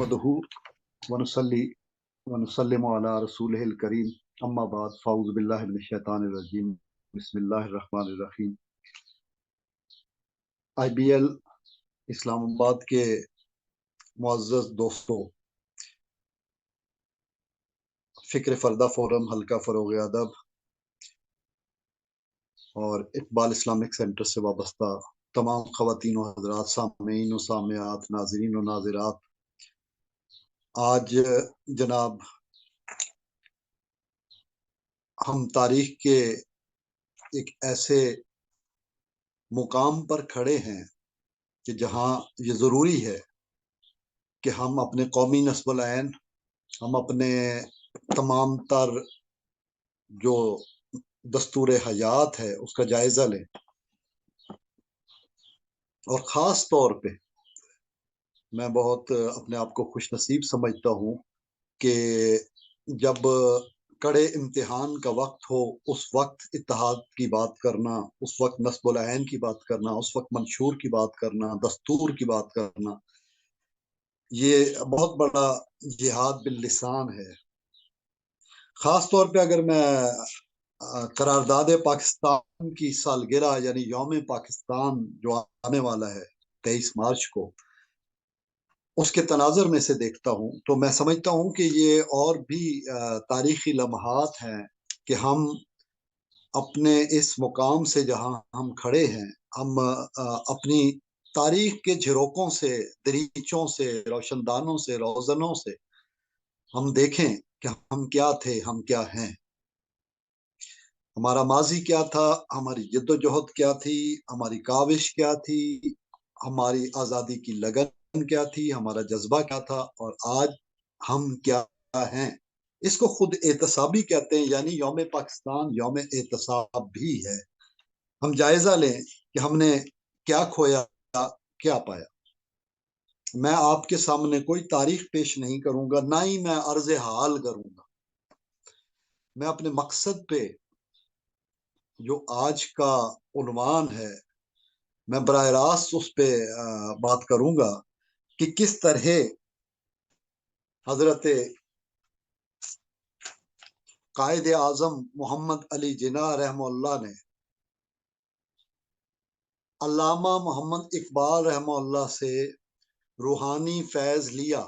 نحمدہ ونصلی ونسلم علی رسولہ الکریم اما بعد فاعوذ باللہ من الشیطان الرجیم بسم اللہ الرحمن الرحیم۔ آئی بی ایل اسلام آباد کے معزز دوستوں، فکر فردہ فورم، حلقہ فروغ ادب اور اقبال اسلامک سینٹر سے وابستہ تمام خواتین و حضرات، سامعین و سامعات، ناظرین و ناظرات، آج جناب ہم تاریخ کے ایک ایسے مقام پر کھڑے ہیں کہ جہاں یہ ضروری ہے کہ ہم اپنے قومی نسب العین، ہم اپنے تمام تر جو دستور حیات ہے اس کا جائزہ لیں، اور خاص طور پہ میں بہت اپنے آپ کو خوش نصیب سمجھتا ہوں کہ جب کڑے امتحان کا وقت ہو اس وقت اتحاد کی بات کرنا، اس وقت نسب العین کی بات کرنا، اس وقت منشور کی بات کرنا، دستور کی بات کرنا، یہ بہت بڑا جہاد باللسان ہے۔ خاص طور پہ اگر میں قرارداد پاکستان کی سالگرہ یعنی یوم پاکستان جو آنے والا ہے 23 مارچ کو، اس کے تناظر میں سے دیکھتا ہوں تو میں سمجھتا ہوں کہ یہ اور بھی تاریخی لمحات ہیں کہ ہم اپنے اس مقام سے جہاں ہم کھڑے ہیں، ہم اپنی تاریخ کے جھروکوں سے، دریچوں سے، روشن دانوں سے، روزنوں سے ہم دیکھیں کہ ہم کیا تھے، ہم کیا ہیں، ہمارا ماضی کیا تھا، ہماری جد و جہد کیا تھی، ہماری کاوش کیا تھی، ہماری آزادی کی لگن کیا تھی، ہمارا جذبہ کیا تھا، اور آج ہم کیا ہیں۔ اس کو خود احتسابی کہتے ہیں، یعنی یوم پاکستان یوم احتساب بھی ہے۔ ہم جائزہ لیں کہ ہم نے کیا کھویا، کیا پایا۔ میں آپ کے سامنے کوئی تاریخ پیش نہیں کروں گا، نہ ہی میں عرض حال کروں گا۔ میں اپنے مقصد پہ جو آج کا عنوان ہے، میں براہ راست اس پہ بات کروں گا کہ کس طرح حضرت قائد اعظم محمد علی جناح رحمہ اللہ نے علامہ محمد اقبال رحمہ اللہ سے روحانی فیض لیا۔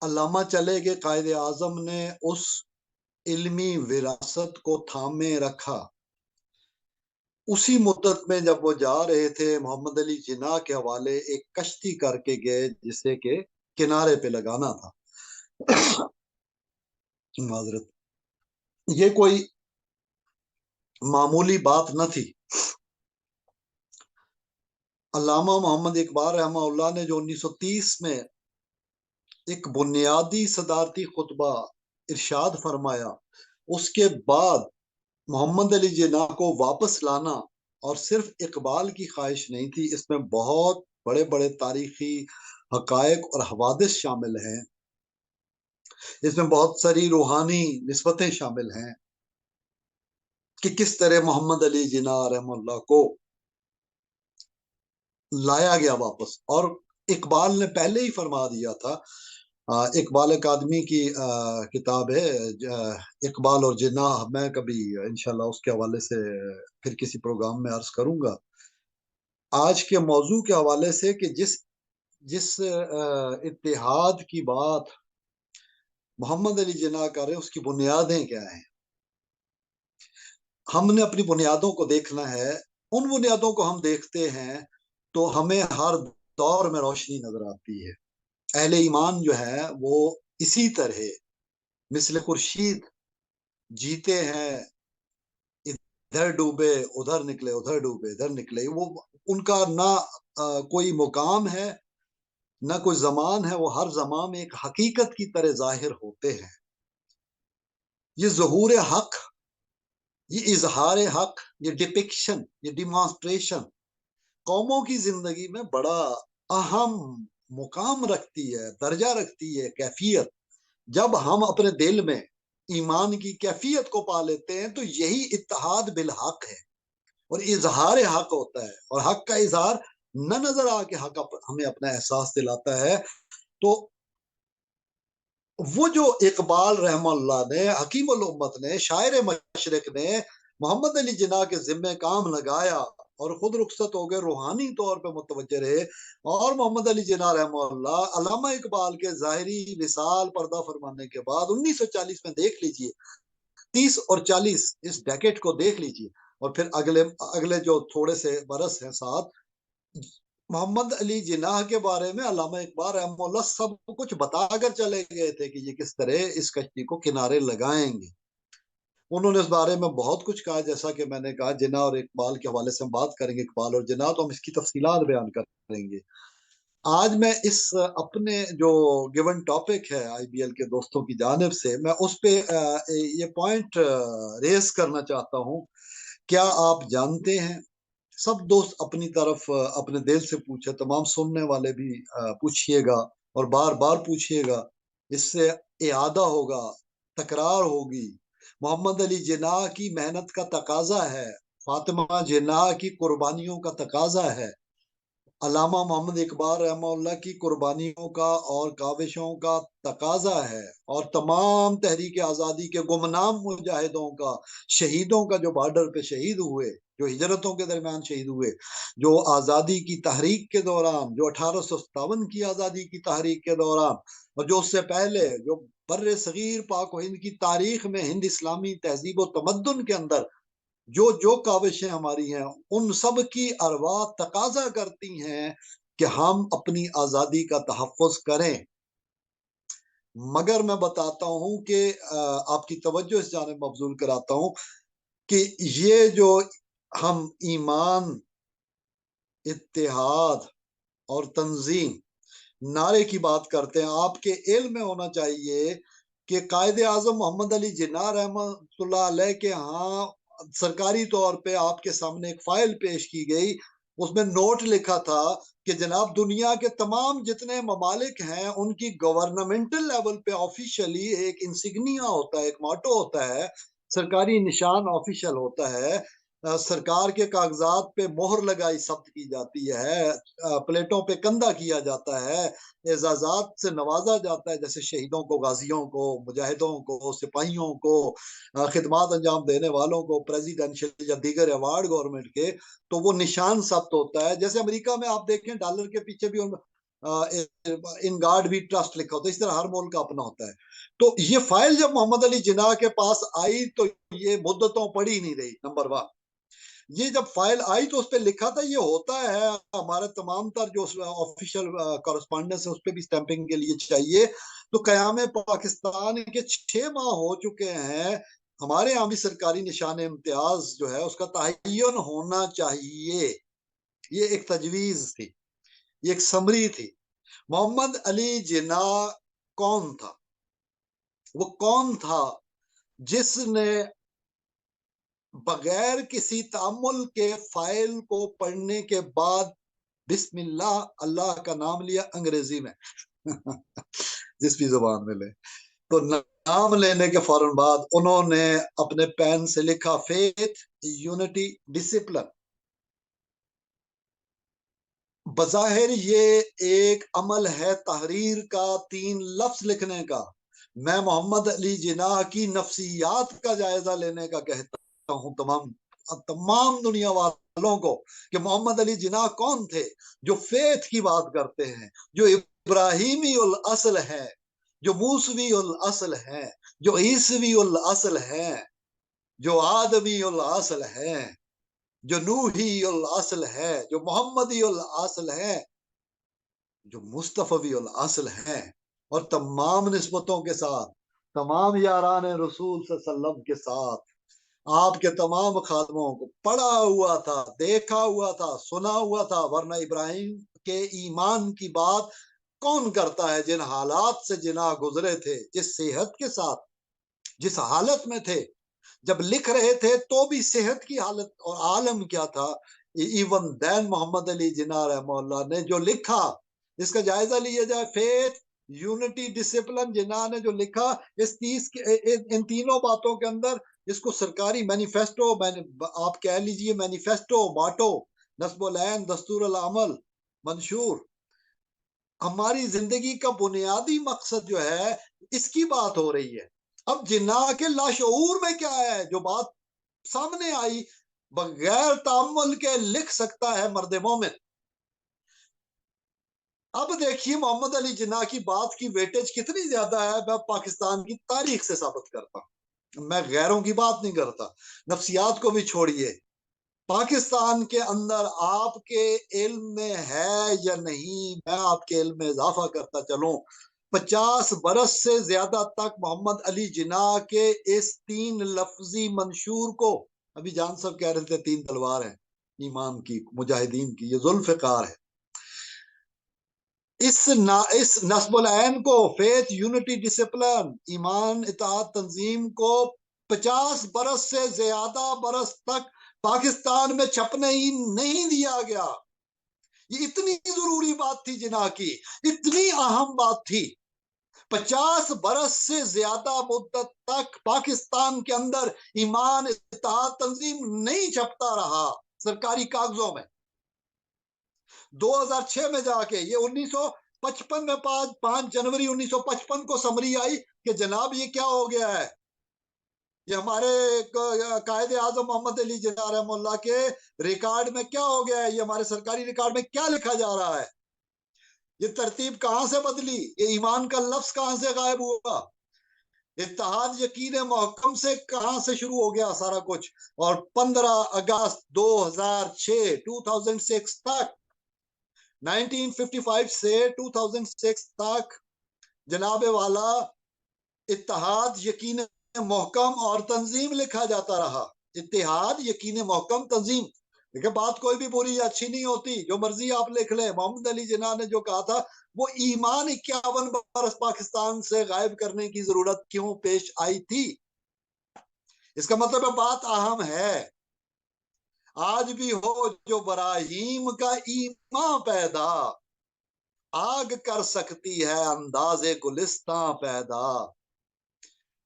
علامہ چلے گئے، قائد اعظم نے اس علمی وراثت کو تھامے رکھا۔ اسی مدت میں جب وہ جا رہے تھے، محمد علی جناح کے حوالے ایک کشتی کر کے گئے جسے کہ کنارے پہ لگانا تھا۔ معذرت، یہ کوئی معمولی بات نہ تھی۔ علامہ محمد اقبال رحمہ اللہ نے جو 1930 میں ایک بنیادی صدارتی خطبہ ارشاد فرمایا، اس کے بعد محمد علی جناح کو واپس لانا اور صرف اقبال کی خواہش نہیں تھی، اس میں بہت بڑے بڑے تاریخی حقائق اور حوادث شامل ہیں، اس میں بہت ساری روحانی نسبتیں شامل ہیں کہ کس طرح محمد علی جناح رحمہ اللہ کو لایا گیا واپس۔ اور اقبال نے پہلے ہی فرما دیا تھا، اقبال اکادمی کی کتاب ہے اقبال اور جناح، میں کبھی انشاءاللہ اس کے حوالے سے پھر کسی پروگرام میں عرض کروں گا۔ آج کے موضوع کے حوالے سے کہ جس اتحاد کی بات محمد علی جناح کر رہے، اس کی بنیادیں کیا ہیں۔ ہم نے اپنی بنیادوں کو دیکھنا ہے۔ ان بنیادوں کو ہم دیکھتے ہیں تو ہمیں ہر دور میں روشنی نظر آتی ہے۔ اہل ایمان جو ہے وہ اسی طرح مثل خورشید جیتے ہیں، ادھر ڈوبے ادھر نکلے، ادھر ڈوبے ادھر نکلے۔ وہ ان کا نہ کوئی مقام ہے نہ کوئی زمان ہے، وہ ہر زمان میں ایک حقیقت کی طرح ظاہر ہوتے ہیں۔ یہ ظہور حق، یہ اظہار حق، یہ ڈپکشن، یہ ڈیمانسٹریشن قوموں کی زندگی میں بڑا اہم مقام رکھتی ہے، درجہ رکھتی ہے، کیفیت۔ جب ہم اپنے دل میں ایمان کی کیفیت کو پا لیتے ہیں تو یہی اتحاد بالحق ہے اور اظہار حق ہوتا ہے، اور حق کا اظہار نہ نظر آ کے حق ہمیں اپنا احساس دلاتا ہے، تو وہ جو اقبال رحمہ اللہ نے، حکیم الامت نے، شاعر مشرق نے محمد علی جناح کے ذمے کام لگایا اور خود رخصت ہو گئے، روحانی طور پہ متوجہ رہے، اور محمد علی جناح رحمہ اللہ علامہ اقبال کے ظاہری وصال پردہ فرمانے کے بعد 1940 میں دیکھ لیجئے، 30 اور 40 اس ڈیکیڈ کو دیکھ لیجئے، اور پھر اگلے جو تھوڑے سے برس ہیں ساتھ، محمد علی جناح کے بارے میں علامہ اقبال رحمہ اللہ سب کچھ بتا کر چلے گئے تھے کہ یہ کس طرح اس کشتی کو کنارے لگائیں گے۔ انہوں نے اس بارے میں بہت کچھ کہا، جیسا کہ میں نے کہا جناح اور اقبال کے حوالے سے ہم بات کریں گے، اقبال اور جناح، تو ہم اس کی تفصیلات بیان کریں گے۔ آج میں اس اپنے جو گیون ٹاپک ہے آئی بی ایل کے دوستوں کی جانب سے، میں اس پہ یہ پوائنٹ ریز کرنا چاہتا ہوں۔ کیا آپ جانتے ہیں، سب دوست اپنی طرف اپنے دل سے پوچھے، تمام سننے والے بھی پوچھئے گا اور بار بار پوچھئے گا، اس سے اعادہ ہوگا، تکرار ہوگی۔ محمد علی جناح کی محنت کا تقاضا ہے، فاطمہ جناح کی قربانیوں کا تقاضا ہے، علامہ محمد اقبال رحمہ اللہ کی قربانیوں کا اور کاوشوں کا تقاضا ہے، اور تمام تحریک آزادی کے گمنام مجاہدوں کا، شہیدوں کا جو بارڈر پہ شہید ہوئے، جو ہجرتوں کے درمیان شہید ہوئے، جو آزادی کی تحریک کے دوران، جو 1857 کی آزادی کی تحریک کے دوران، اور جو اس سے پہلے جو بر صغیر پاک و ہند کی تاریخ میں، ہند اسلامی تہذیب و تمدن کے اندر جو کاوشیں ہماری ہیں، ان سب کی ارواح تقاضا کرتی ہیں کہ ہم اپنی آزادی کا تحفظ کریں۔ مگر میں بتاتا ہوں کہ آپ کی توجہ اس جانب مبذول کراتا ہوں کہ یہ جو ہم ایمان، اتحاد اور تنظیم نعرے کی بات کرتے ہیں، آپ کے علم میں ہونا چاہیے کہ قائد اعظم محمد علی جناح رحمۃ اللہ علیہ کے ہاں سرکاری طور پہ آپ کے سامنے ایک فائل پیش کی گئی، اس میں نوٹ لکھا تھا کہ جناب دنیا کے تمام جتنے ممالک ہیں ان کی گورنمنٹل لیول پہ آفیشلی ایک انسگنیا ہوتا ہے، ایک ماٹو ہوتا ہے، سرکاری نشان آفیشل ہوتا ہے، سرکار کے کاغذات پہ مہر لگائی ثبت کی جاتی ہے، پلیٹوں پہ کندہ کیا جاتا ہے، اعزازات سے نوازا جاتا ہے، جیسے شہیدوں کو، غازیوں کو، مجاہدوں کو، سپاہیوں کو، خدمات انجام دینے والوں کو پریزیڈنشل یا دیگر ایوارڈ گورنمنٹ کے، تو وہ نشان ثبت ہوتا ہے۔ جیسے امریکہ میں آپ دیکھیں ڈالر کے پیچھے بھی ان گارڈ بھی ٹرسٹ لکھا ہوتا ہے، اس طرح ہر ملک کا اپنا ہوتا ہے۔ تو یہ فائل جب محمد علی جناح کے پاس آئی تو یہ مدتوں پڑی نہیں رہی، نمبر 1۔ یہ جب فائل آئی تو اس پہ لکھا تھا یہ ہوتا ہے، ہمارے تمام تر جو آفیشل کورسپونڈنس ہے اس پہ بھی سٹیمپنگ کے لیے چاہیے۔ تو قیام پاکستان کے 6 ماہ ہو چکے ہیں، ہمارے یہاں بھی سرکاری نشان امتیاز جو ہے اس کا تعین ہونا چاہیے۔ یہ ایک تجویز تھی، یہ ایک سمری تھی۔ محمد علی جناح کون تھا؟ وہ کون تھا جس نے بغیر کسی تعامل کے فائل کو پڑھنے کے بعد بسم اللہ، اللہ کا نام لیا انگریزی میں جس بھی زبان میں لے، تو نام لینے کے فوراً بعد انہوں نے اپنے پین سے لکھا فیتھ، یونٹی، ڈسپلن۔ بظاہر یہ ایک عمل ہے تحریر کا، 3 لفظ لکھنے کا۔ میں محمد علی جناح کی نفسیات کا جائزہ لینے کا کہتا ہوں تمام دنیا والوں کو کہ محمد علی جناح کون تھے، جو فیتھ کی بات کرتے ہیں، جو ابراہیمی الاصل ہے، جو موسوی الاصل ہے، جو عیسوی الاصل ہے، جو آدمی الاصل ہے، جو نوحی الاصل ہے، جو محمدی الاصل ہے، جو مصطفی الاصل ہے، اور تمام نسبتوں کے ساتھ، تمام یاران رسول صلی اللہ علیہ وسلم کے ساتھ، آپ کے تمام خادموں کو پڑھا ہوا تھا، دیکھا ہوا تھا، سنا ہوا تھا، ورنہ ابراہیم کے ایمان کی بات کون کرتا ہے؟ جن حالات سے جناح گزرے تھے، جس صحت کے ساتھ، جس حالت میں تھے، جب لکھ رہے تھے تو بھی صحت کی حالت اور عالم کیا تھا۔ ایون دین محمد علی جناح رحمہ اللہ نے جو لکھا، اس کا جائزہ لیا جائے، فیتھ، یونٹی، ڈسپلن، جناح نے جو لکھا، ان تینوں باتوں کے اندر اس کو سرکاری مینیفیسٹو، آپ کہہ لیجئے مینیفیسٹو، ماٹو، نصب العین، دستور العمل، منشور. ہماری زندگی کا بنیادی مقصد جو ہے اس کی بات ہو رہی ہے. اب جناح کے لاشعور میں کیا ہے جو بات سامنے آئی بغیر تعمل کے لکھ سکتا ہے مرد مومن. اب دیکھیے محمد علی جناح کی بات کی ویٹیج کتنی زیادہ ہے. میں پاکستان کی تاریخ سے ثابت کرتا ہوں, میں غیروں کی بات نہیں کرتا, نفسیات کو بھی چھوڑیے. پاکستان کے اندر آپ کے علم میں ہے یا نہیں, میں آپ کے علم میں اضافہ کرتا چلوں, 50 برس سے زیادہ تک محمد علی جناح کے اس 3 لفظی منشور کو, ابھی جان صاحب کہہ رہے تھے 3 تلوار ہیں ایمان کی, مجاہدین کی, یہ ذوالفقار ہے. اس نصب العین کو, فیتھ یونٹی ڈسپلن, ایمان اطاعت تنظیم کو 50 برس سے زیادہ برس تک پاکستان میں چھپنے ہی نہیں دیا گیا. یہ اتنی ضروری بات تھی جناح کی, اتنی اہم بات تھی. 50 برس سے زیادہ مدت تک پاکستان کے اندر ایمان اتحاد تنظیم نہیں چھپتا رہا سرکاری کاغذوں میں. 2006 میں جا کے یہ 1955 میں 5 جنوری 1955 کو سمری آئی کہ جناب یہ کیا ہو گیا ہے, یہ ہمارے قائد اعظم محمد علی جناح رحمہ اللہ کے ریکارڈ میں کیا ہو گیا ہے, یہ ہمارے سرکاری ریکارڈ میں کیا لکھا جا رہا ہے, یہ ترتیب کہاں سے بدلی, یہ ایمان کا لفظ کہاں سے غائب ہوا, اتحاد یقین محکم سے کہاں سے شروع ہو گیا سارا کچھ. اور 15 اگست 2006 تک, 1955 سے 2006 تک جناب والا اتحاد یقین محکم اور تنظیم لکھا جاتا رہا. اتحاد یقین محکم تنظیم. دیکھیں بات کوئی بھی بری یا اچھی نہیں ہوتی, جو مرضی آپ لکھ لیں. محمد علی جناح نے جو کہا تھا وہ ایمان 51 برس پاکستان سے غائب کرنے کی ضرورت کیوں پیش آئی تھی, اس کا مطلب بات اہم ہے. آج بھی ہو جو براہیم کا ایمان پیدا, آگ کر سکتی ہے انداز گلستان پیدا.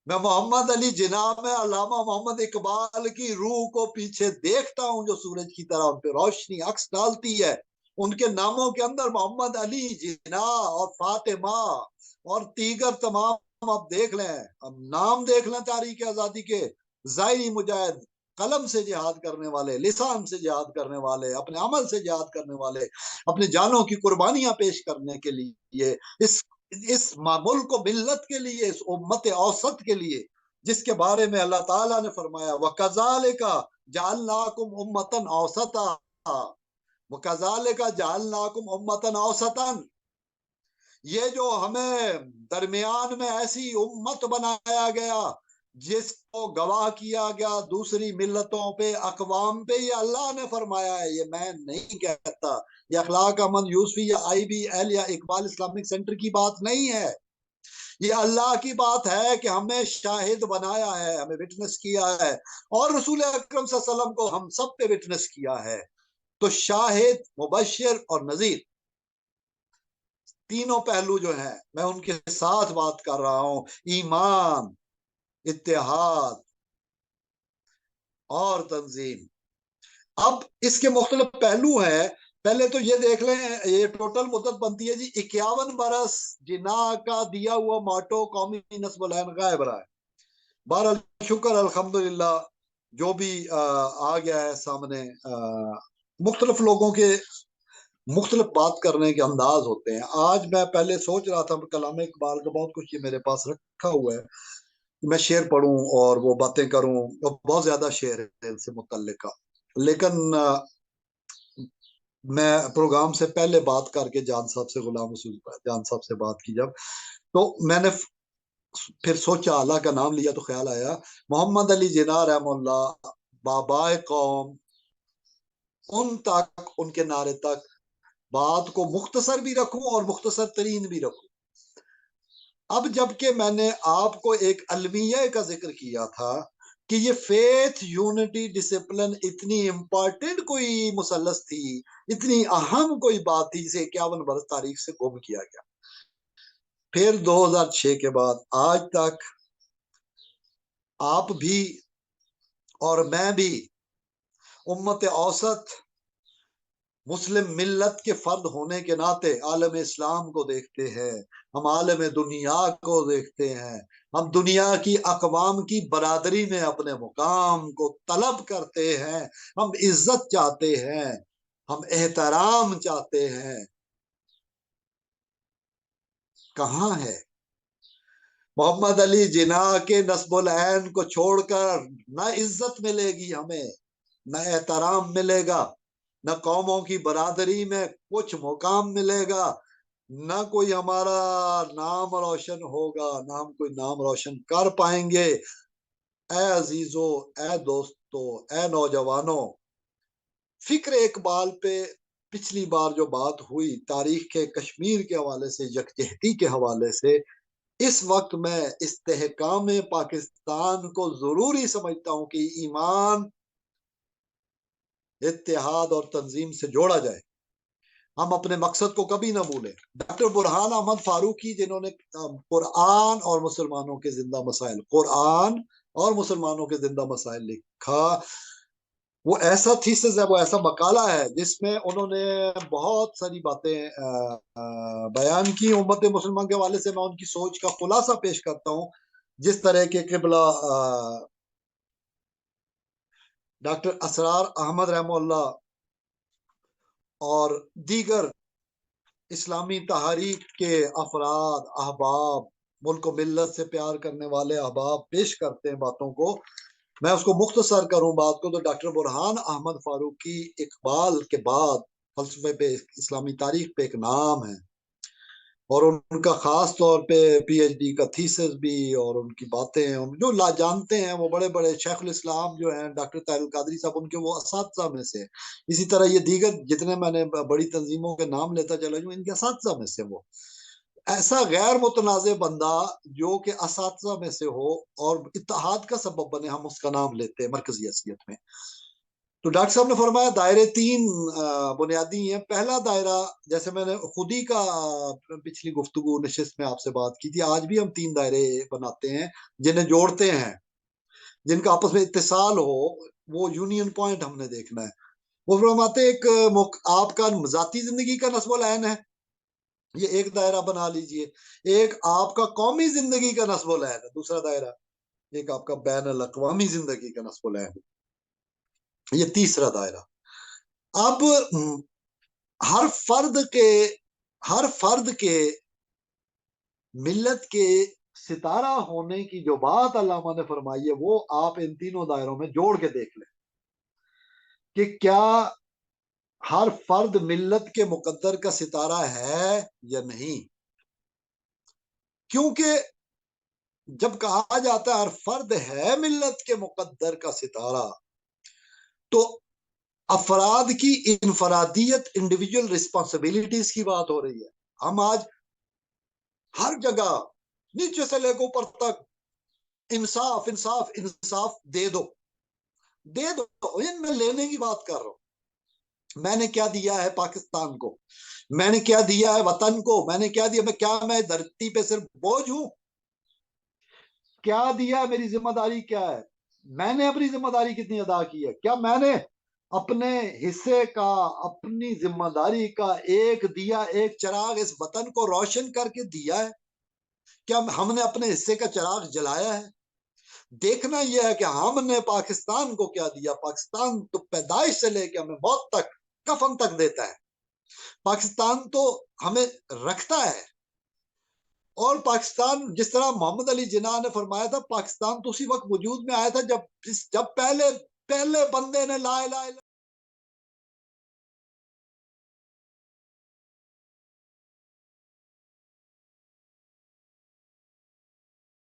میں محمد علی جناح میں علامہ محمد اقبال کی روح کو پیچھے دیکھتا ہوں جو سورج کی طرح ان پہ روشنی عکس ڈالتی ہے. ان کے ناموں کے اندر محمد علی جناح اور فاطمہ اور دیگر تمام آپ دیکھ لیں, اب نام دیکھ لیں تاریخ آزادی کے. ظاہری مجاہد, قلم سے جہاد کرنے والے, لسان سے جہاد کرنے والے, اپنے عمل سے جہاد کرنے والے, اپنے جانوں کی قربانیاں پیش کرنے کے لیے اس ملک و ملت کے لیے, اس امت اوسط کے لیے جس کے بارے میں اللہ تعالیٰ نے فرمایا وَكَذَلِكَ جَعَلْنَاكُمْ أُمَّةً أَوْسَطًا, وَكَذَلِكَ جَعَلْنَاكُمْ أُمَّةً أَوْسَطًا. یہ جو ہمیں درمیان میں ایسی امت بنایا گیا جس کو گواہ کیا گیا دوسری ملتوں پہ, اقوام پہ, یہ اللہ نے فرمایا ہے, یہ میں نہیں کہتا. یہ اخلاق احمد یوسفی یا IBL یا اقبال اسلامک سینٹر کی بات نہیں ہے, یہ اللہ کی بات ہے کہ ہمیں شاہد بنایا ہے, ہمیں وٹنس کیا ہے, اور رسول اکرم صلی اللہ علیہ وسلم کو ہم سب پہ وٹنس کیا ہے. تو شاہد, مبشر اور نذیر, تینوں پہلو جو ہیں میں ان کے ساتھ بات کر رہا ہوں. ایمان, اتحاد اور تنظیم. اب اس کے مختلف پہلو ہیں. پہلے تو یہ دیکھ لیں, یہ ٹوٹل مدت بنتی ہے جی 51 برس. جناح کا دیا ہوا ماٹو قومی نصب العین غائب رہا ہے. بہرحال شکر الحمدللہ جو بھی آ گیا ہے سامنے. مختلف لوگوں کے مختلف بات کرنے کے انداز ہوتے ہیں. آج میں پہلے سوچ رہا تھا کلام اقبال کا بہت کچھ یہ میرے پاس رکھا ہوا ہے, میں شعر پڑھوں اور وہ باتیں کروں, بہت زیادہ شعر ہے ان سے متعلقہ. لیکن میں پروگرام سے پہلے بات کر کے جان صاحب سے, غلام رسول جان صاحب سے بات کی جب, تو میں نے پھر سوچا, اللہ کا نام لیا تو خیال آیا محمد علی جناح رحمہ اللہ بابائے قوم, ان تک, ان کے نعرے تک بات کو مختصر بھی رکھوں اور مختصر ترین بھی رکھوں. اب جبکہ میں نے آپ کو ایک المیہ کا ذکر کیا تھا کہ یہ فیتھ یونٹی ڈسپلن اتنی امپورٹنٹ کوئی مثلث تھی, اتنی اہم کوئی بات تھی جسے 51 برس تاریخ سے گم کیا گیا. پھر 2006 کے بعد آج تک آپ بھی اور میں بھی امت اوسط مسلم ملت کے فرد ہونے کے ناطے عالم اسلام کو دیکھتے ہیں، ہم عالم دنیا کو دیکھتے ہیں، ہم دنیا کی اقوام کی برادری میں اپنے مقام کو طلب کرتے ہیں، ہم عزت چاہتے ہیں، ہم احترام چاہتے ہیں۔ کہاں ہے محمد علی جناح کے نصب العین کو چھوڑ کر؟ نہ عزت ملے گی ہمیں، نہ احترام ملے گا، نہ قوموں کی برادری میں کچھ مقام ملے گا، نہ کوئی ہمارا نام روشن ہوگا، نہ ہم کوئی نام روشن کر پائیں گے۔ اے عزیزو، اے دوستو، اے نوجوانوں، فکر اقبال پہ پچھلی بار جو بات ہوئی تاریخ کے کشمیر کے حوالے سے، یکجہتی کے حوالے سے، اس وقت میں استحکام پاکستان کو ضروری سمجھتا ہوں کہ ایمان، اتحاد اور تنظیم سے جوڑا جائے۔ ہم اپنے مقصد کو کبھی نہ بھولیں۔ ڈاکٹر برہان احمد فاروقی، جنہوں نے قرآن اور مسلمانوں کے زندہ مسائل، قرآن اور مسلمانوں کے زندہ مسائل لکھا، وہ ایسا تھیسس ہے، وہ ایسا مقالہ ہے جس میں انہوں نے بہت ساری باتیں بیان کی امت مسلمان کے حوالے سے۔ میں ان کی سوچ کا خلاصہ پیش کرتا ہوں۔ جس طرح کے قبلہ ڈاکٹر اسرار احمد رحمہ اللہ اور دیگر اسلامی تحریک کے افراد، احباب، ملک و ملت سے پیار کرنے والے احباب پیش کرتے ہیں باتوں کو، میں اس کو مختصر کروں بات کو، تو ڈاکٹر برہان احمد فاروقی اقبال کے بعد فلسفے پہ، اسلامی تاریخ پہ ایک نام ہے، اور ان کا خاص طور پہ پی ایچ ڈی کا تھیسس بھی، اور ان کی باتیں جو جانتے ہیں، وہ بڑے بڑے شیخ الاسلام جو ہیں ڈاکٹر طاہر القادری صاحب، ان کے وہ اساتذہ میں سے۔ اسی طرح یہ دیگر جتنے میں نے بڑی تنظیموں کے نام لیتا چلا جوں، ان کے اساتذہ میں سے وہ ایسا غیر متنازع بندہ جو کہ اساتذہ میں سے ہو اور اتحاد کا سبب بنے، ہم اس کا نام لیتے ہیں مرکزی حیثیت میں۔ تو ڈاکٹر صاحب نے فرمایا دائرے تین بنیادی ہیں۔ پہلا دائرہ، جیسے میں نے خود ہی کا پچھلی گفتگو نشست میں آپ سے بات کی تھی، آج بھی ہم تین دائرے بناتے ہیں جنہیں جوڑتے ہیں، جن کا آپس میں اتصال ہو، وہ یونین پوائنٹ ہم نے دیکھنا ہے۔ وہ فرماتے ایک آپ کا ذاتی زندگی کا نصب العین ہے، یہ ایک دائرہ بنا لیجئے۔ ایک آپ کا قومی زندگی کا نصب العین ہے، دوسرا دائرہ۔ ایک آپ کا بین الاقوامی زندگی کا نصب العین ہے، یہ تیسرا دائرہ۔ اب ہر فرد کے ملت کے ستارہ ہونے کی جو بات علامہ نے فرمائی ہے، وہ آپ ان تینوں دائروں میں جوڑ کے دیکھ لیں کہ کیا ہر فرد ملت کے مقدر کا ستارہ ہے یا نہیں۔ کیونکہ جب کہا جاتا ہے ہر فرد ہے ملت کے مقدر کا ستارہ، تو افراد کی انفرادیت، انڈیویجول رسپانسبلٹیز کی بات ہو رہی ہے۔ ہم آج ہر جگہ نیچے سے لے کے اوپر تک انصاف انصاف انصاف دے دو، میں لینے کی بات کر رہا ہوں۔ میں نے کیا دیا ہے پاکستان کو، میں نے کیا دیا ہے وطن کو، میں نے کیا دیا، میں دھرتی پہ صرف بوجھ ہوں؟ کیا دیا ہے، میری ذمہ داری کیا ہے، میں نے اپنی ذمہ داری کتنی ادا کی ہے، کیا میں نے اپنے حصے کا، اپنی ذمہ داری کا ایک دیا، ایک چراغ اس وطن کو روشن کر کے دیا ہے؟ کیا ہم نے اپنے حصے کا چراغ جلایا ہے؟ دیکھنا یہ ہے کہ ہم نے پاکستان کو کیا دیا۔ پاکستان تو پیدائش سے لے کے ہمیں موت تک، کفن تک دیتا ہے۔ پاکستان تو ہمیں رکھتا ہے، اور پاکستان جس طرح محمد علی جناح نے فرمایا تھا، پاکستان تو اسی وقت وجود میں آیا تھا جب پہلے بندے نے لا الہ الا